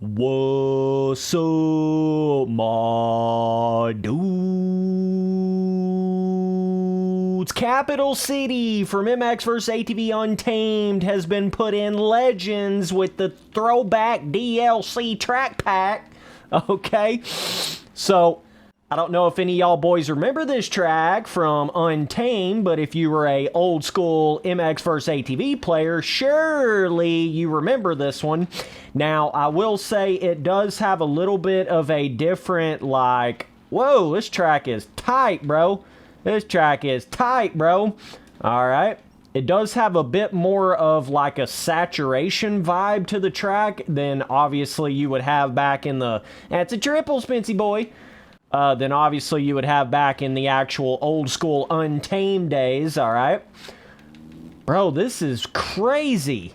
What's up, my dudes? Capital City from MX vs. ATV Untamed has been put in Legends with the Throwback DLC track pack. Okay, so I don't know if any of y'all boys remember this track from Untamed, but if you were a old school MX vs. ATV player, surely you remember this one. Now, I will say it does have a little bit of a different, like, whoa, this track is tight, bro. This track is tight, bro. Alright. It does have a bit more of like a saturation vibe to the track than obviously you would have back in the... That's a triple, Spency boy. Than obviously you would have back in the actual old school Untamed days, alright? Bro, this is crazy.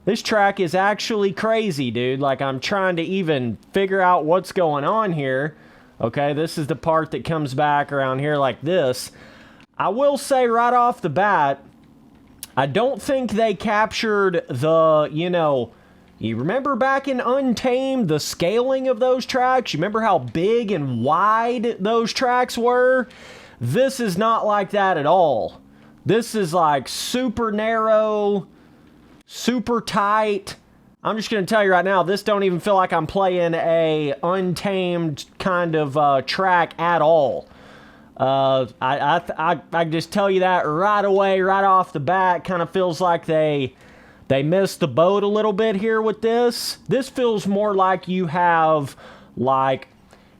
This track is actually crazy, dude. Like, I'm trying to even figure out what's going on here. Okay, this is the part that comes back around here like this. I will say right off the bat, I don't think they captured the, you remember back in Untamed, the scaling of those tracks? You remember how big and wide those tracks were? This is not like that at all. This is like super narrow, super tight. I'm just going to tell you right now, this don't even feel like I'm playing a Untamed kind of track at all. I just tell you that right away, right off the bat. Kind of feels like they missed the boat a little bit here with this. This feels more like you have like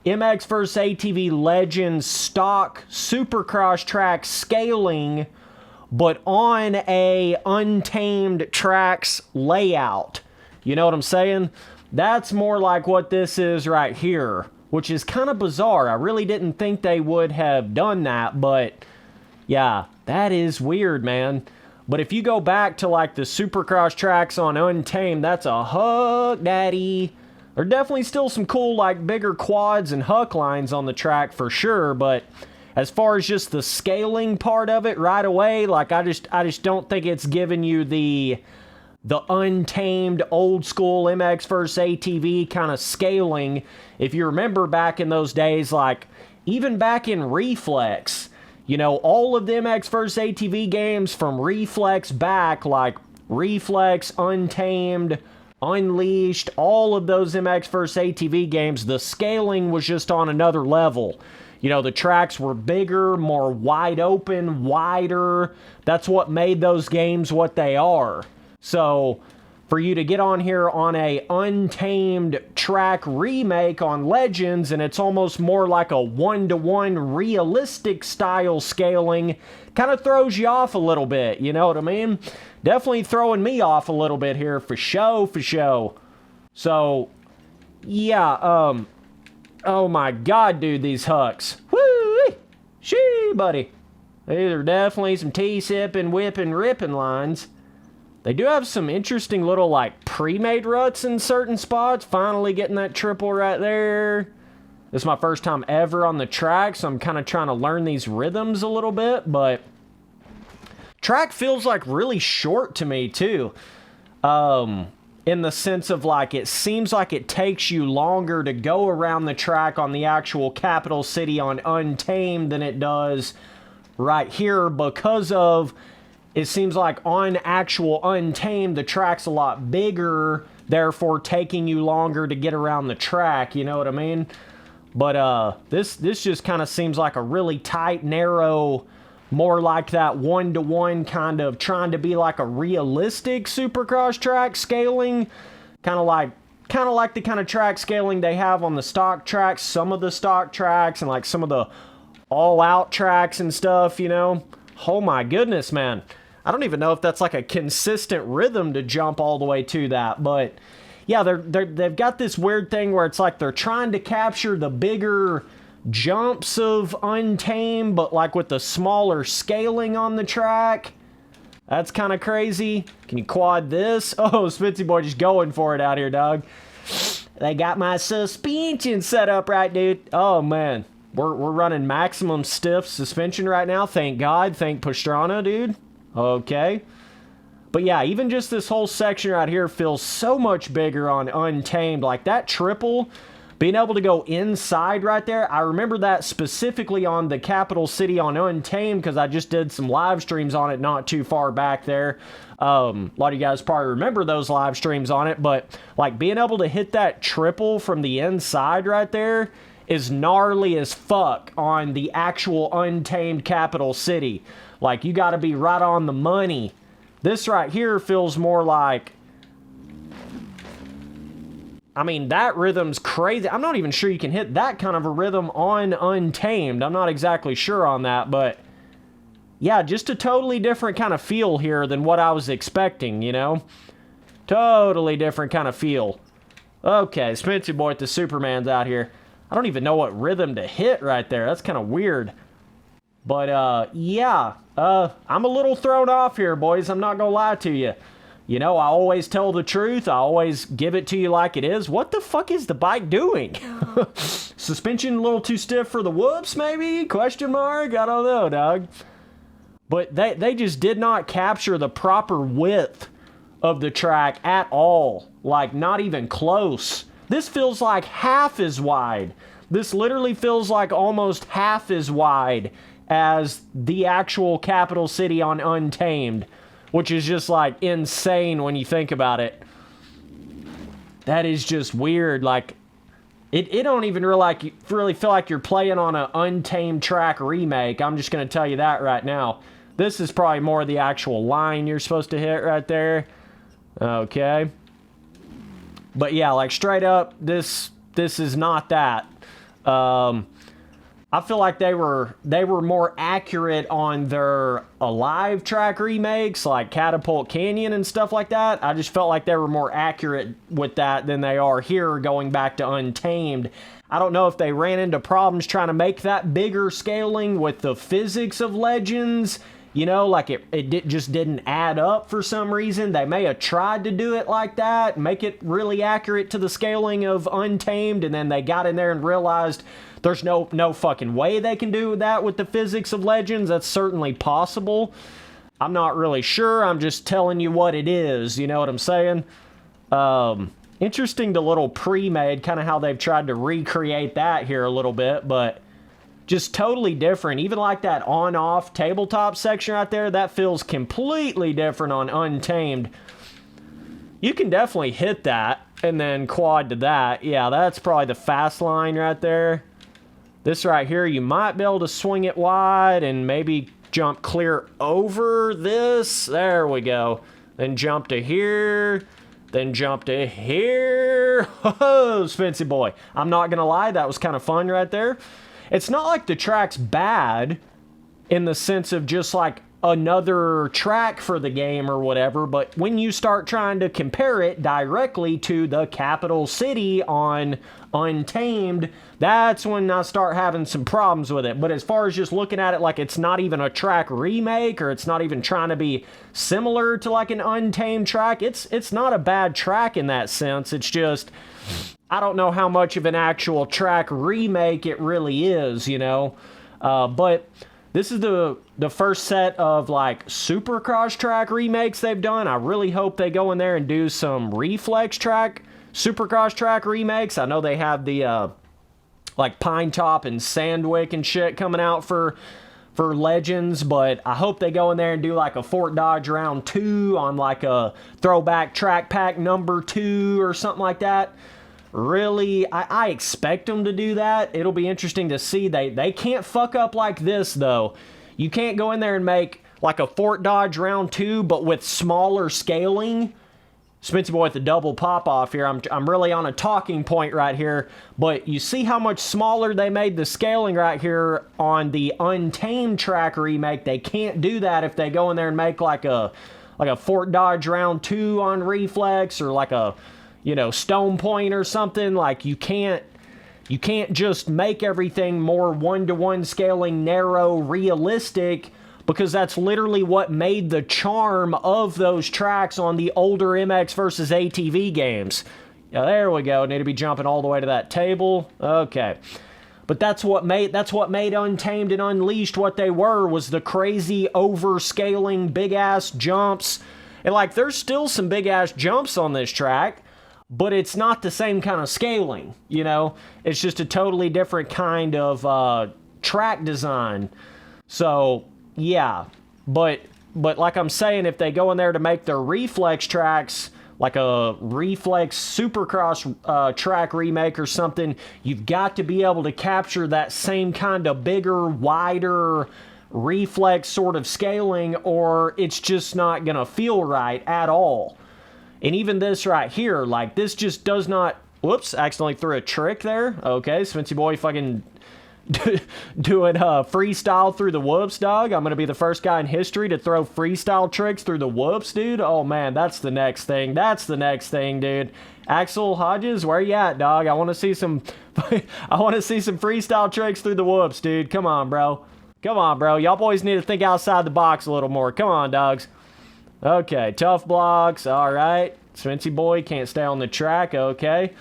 MX vs. ATV Legends stock Supercross track scaling, but on a Untamed tracks layout. You know what I'm saying? That's more like what this is right here, which is kind of bizarre. I really didn't think they would have done that, but yeah, that is weird, man. But if you go back to like the Supercross tracks on Untamed, that's a huck daddy. There are definitely still some cool like bigger quads and huck lines on the track for sure, but as far as just the scaling part of it right away, like I just don't think it's giving you the Untamed old school MX vs. ATV kind of scaling. If you remember back in those days, like even back in Reflex, all of the MX vs. ATV games from Reflex back, like Reflex, Untamed, Unleashed, all of those MX vs. ATV games, the scaling was just on another level. The tracks were bigger, more wide open, wider. That's what made those games what they are. So, for you to get on here on a Untamed track remake on Legends, and it's almost more like a one-to-one realistic style scaling, kind of throws you off a little bit, you know what I mean? Definitely throwing me off a little bit here, for show. So, yeah, oh my god, dude, these hucks. Woo-wee! Shee, buddy. These are definitely some T-sipping, whipping, ripping lines. They do have some interesting little, like, pre-made ruts in certain spots. Finally getting that triple right there. This is my first time ever on the track, so I'm kind of trying to learn these rhythms a little bit, but track feels, like, really short to me, too. In the sense of, like, it seems like it takes you longer to go around the track on the actual capital city on Untamed than it does right here because of... It seems like on actual Untamed, the track's a lot bigger, therefore taking you longer to get around the track, you know what I mean? But this just kind of seems like a really tight, narrow, more like that one-to-one kind of trying to be like a realistic Supercross track scaling, kind of like the kind of track scaling they have on the stock tracks, some of the stock tracks, and like some of the all-out tracks and stuff, Oh my goodness, man. I don't even know if that's like a consistent rhythm to jump all the way to that, but yeah, they've got this weird thing where it's like they're trying to capture the bigger jumps of Untamed, but like with the smaller scaling on the track. That's kind of crazy. Can you quad this? Oh, Spitzy boy just going for it out here, dog. They got my suspension set up right, dude. Oh, man. We're running maximum stiff suspension right now. Thank God. Thank Pastrana, dude. Okay. But yeah, even just this whole section right here feels so much bigger on Untamed. Like that triple, being able to go inside right there. I remember that specifically on the capital city on Untamed because I just did some live streams on it not too far back there. A lot of you guys probably remember those live streams on it, but like being able to hit that triple from the inside right there is gnarly as fuck on the actual Untamed capital city. Like you got to be right on the money. This right here feels more like, I mean, that rhythm's crazy. I'm not even sure you can hit that kind of a rhythm on Untamed. I'm not exactly sure on that, but yeah, just a totally different kind of feel here than what I was expecting, you know? Totally different kind of feel. Okay, Spencer Boy with the Superman's out here. I don't even know what rhythm to hit right there. That's kind of weird. But, yeah, I'm a little thrown off here, boys. I'm not gonna lie to you. You know, I always tell the truth. I always give it to you like it is. What the fuck is the bike doing? Suspension a little too stiff for the whoops, maybe? Question mark? I don't know, dog. But they just did not capture the proper width of the track at all. Like, not even close. This feels like half as wide. This literally feels like almost half as wide as the actual capital city on Untamed, which is just like insane when you think about it. That is just weird. Like, it don't even really feel like you're playing on an Untamed track remake. I'm just gonna tell you that right now. This is probably more the actual line you're supposed to hit right there. Okay. But yeah, like straight up, this is not that. I feel like they were more accurate on their Alive track remakes, like Catapult Canyon and stuff like that. I just felt like they were more accurate with that than they are here going back to Untamed. I don't know if they ran into problems trying to make that bigger scaling with the physics of Legends. You know, like it just didn't add up for some reason. They may have tried to do it like that, make it really accurate to the scaling of Untamed, and then they got in there and realized there's no fucking way they can do that with the physics of Legends. That's certainly possible. I'm not really sure. I'm just telling you what it is. You know what I'm saying? Interesting, the little pre-made, kind of how they've tried to recreate that here a little bit, but just totally different. Even like that on-off tabletop section right there, that feels completely different on Untamed. You can definitely hit that and then quad to that. Yeah, that's probably the fast line right there. This right here, you might be able to swing it wide and maybe jump clear over this. There we go. Then jump to here. Then jump to here. Oh, Spency boy. I'm not going to lie, that was kind of fun right there. It's not like the track's bad in the sense of just like another track for the game or whatever, but when you start trying to compare it directly to the capital city on Untamed, that's when I start having some problems with it. But as far as just looking at it like it's not even a track remake, or it's not even trying to be similar to like an Untamed track, it's not a bad track in that sense. It's just, I don't know how much of an actual track remake it really is, you know? But this is the first set of like Supercross track remakes they've done. I really hope they go in there and do some Reflex track, Supercross track remakes. I know they have the like Pine Top and Sandwick and shit coming out for Legends, but I hope they go in there and do like a Fort Dodge Round 2 on like a Throwback Track Pack number 2 or something like that. Really, I expect them to do that. It'll be interesting to see. They can't fuck up like this, though. You can't go in there and make like a Fort Dodge Round 2, but with smaller scaling. Spency boy with the double pop-off here. I'm really on a talking point right here. But you see how much smaller they made the scaling right here on the Untamed track remake. They can't do that if they go in there and make like a Fort Dodge Round 2 on Reflex, or like a, you know, Stone Point or something. Like you can't just make everything more one-to-one scaling, narrow, realistic, because that's literally what made the charm of those tracks on the older MX versus ATV games. Yeah, there we go. Need to be jumping all the way to that table. Okay. But that's what made Untamed and Unleashed what they were, was the crazy overscaling big ass jumps And like, there's still some big ass jumps on this track, but it's not the same kind of scaling, you know? It's just a totally different kind of track design. So, yeah. But like I'm saying, if they go in there to make their reflex tracks, like a reflex Supercross track remake or something, you've got to be able to capture that same kind of bigger, wider reflex sort of scaling, or it's just not gonna feel right at all. And even this right here, like, this just does not... Whoops, accidentally threw a trick there. Okay, Svency boy fucking doing freestyle through the whoops, dog. I'm gonna be the first guy in history to throw freestyle tricks through the whoops, dude. Oh man, that's the next thing. That's the next thing, dude. Axel Hodges, where you at, dog? I want to see some I want to see some freestyle tricks through the whoops, dude. Come on, bro. Come on, bro. Y'all boys need to think outside the box a little more. Come on, dogs. Okay, tough blocks. All right. Svency boy can't stay on the track. Okay.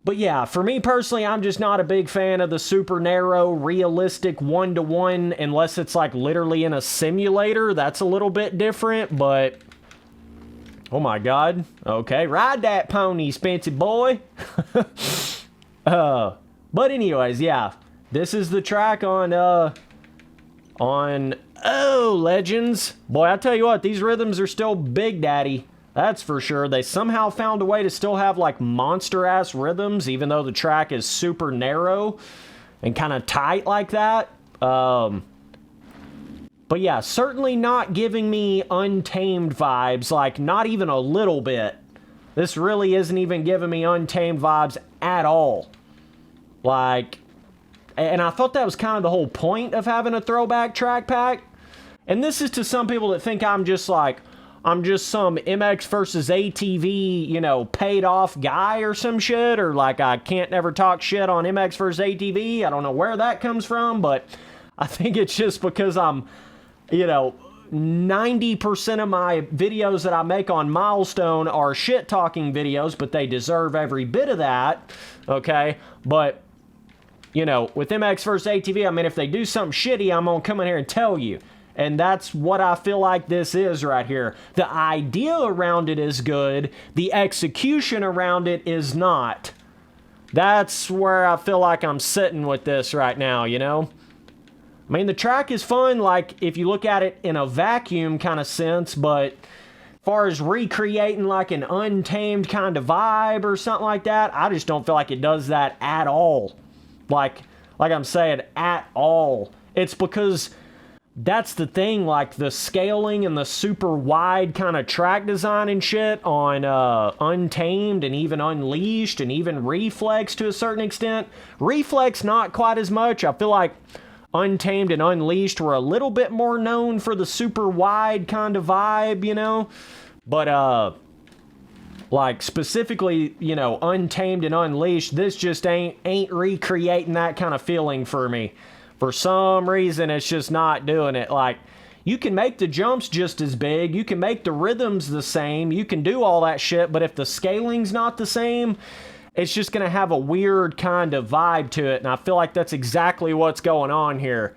But yeah, for me personally, I'm just not a big fan of the super narrow, realistic one-to-one, unless it's like literally in a simulator. That's a little bit different, but... Oh my god. Okay, ride that pony, Spency boy. But anyways, yeah. This is the track on Legends. Boy, I tell you what, these rhythms are still big daddy. That's for sure. They somehow found a way to still have like monster-ass rhythms, even though the track is super narrow and kind of tight like that. But yeah, certainly not giving me Untamed vibes, like not even a little bit. This really isn't even giving me Untamed vibes at all. Like... And I thought that was kind of the whole point of having a throwback track pack. And this is to some people that think I'm just some MX versus ATV, you know, paid off guy or some shit. Or like I can't never talk shit on MX versus ATV. I don't know where that comes from, but I think it's just because I'm, you know, 90% of my videos that I make on Milestone are shit talking videos, but they deserve every bit of that. Okay. But... you know, with MX versus ATV, I mean, if they do something shitty, I'm going to come in here and tell you. And that's what I feel like this is right here. The idea around it is good. The execution around it is not. That's where I feel like I'm sitting with this right now, you know? I mean, the track is fun, like, if you look at it in a vacuum kind of sense, but... as far as recreating like an Untamed kind of vibe or something like that, I just don't feel like it does that at all. Like I'm saying, at all. It's because that's the thing, like the scaling and the super wide kind of track design and shit on Untamed and even Unleashed and even Reflex to a certain extent. Reflex not quite as much. I feel like Untamed and Unleashed were a little bit more known for the super wide kind of vibe, you know? But, like, specifically, you know, Untamed and Unleashed, this just ain't recreating that kind of feeling for me. For some reason, it's just not doing it. Like, you can make the jumps just as big, you can make the rhythms the same, you can do all that shit, but if the scaling's not the same, it's just gonna have a weird kind of vibe to it, and I feel like that's exactly what's going on here.